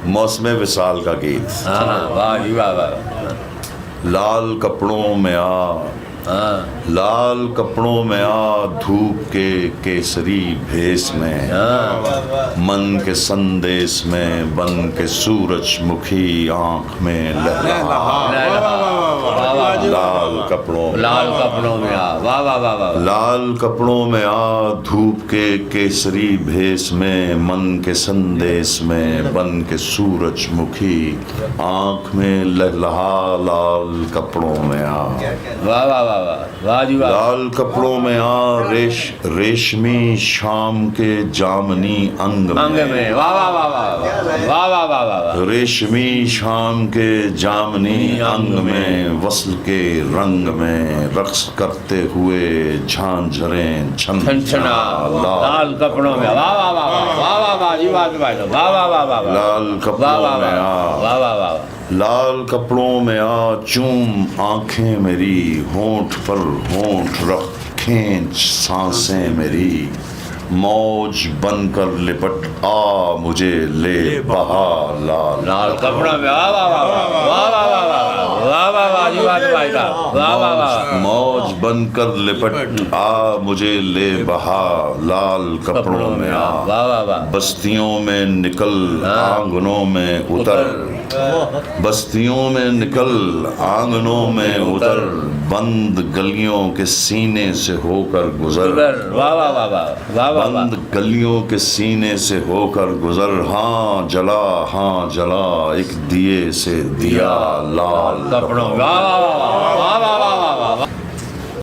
मौसम विसाल का गीत। हाँ वाह जी वाह वाह। लाल कपड़ों में आ, हाँ लाल कपड़ों में आ, धूप के केसरी भेस में, मन के संदेश में बन के सूरजमुखी आंख में लहरा। लाल कपड़ों में आ, वाह वाह वाह वाह। लाल कपड़ों में आ, धूप के केसरी भेस में, मन के संदेश में बन के सूरजमुखी आंख में लहलहा। लाल कपड़ों में आ, वाह वाह वाह वाह वाह जी वाह। लाल कपड़ों में आ, रेशमी शाम के जामनी अंग में, वाह वाह वाह वाह वाह वाह वाह वाह। रेशमी शाम के जामनी अंग में, वस्ल के रंग में रक्स करते हुए झांझरें छनछना। लाल कपड़ों में, वाह वाह वाह वाह वाह वाह जी वाह वाह वाह वाह वाह। लाल कपड़ों में आ, वाह वाह वाह। लाल कपड़ों में आ, चूम आंखें मेरी, होंठ पर होंठ रख खींच सांसें मेरी, मौज बनकर लिपट आ, मुझे ले बहा। लाल कपड़ा में, वाह वाह वाह वाह वाह वाह वाह वाह वाह वाह जी वाह वाह वाह। मौज बनकर लिपट आ, मुझे ले बहा। लाल कपड़ों में आ, वाह वाह वाह। बस्तियों में निकल आंगनों में उतर, बस्तियों में निकल आंगनों में उतर, बंद गलियों के सीने से होकर गुजर। वाह वाह वाह वाह वाह वाह। बंद गलियों के सीने से होकर गुजर, हाँ जला एक दिए से दिया। लाल कपड़ों, वाह वाह वाह वाह वाह वाह वाह।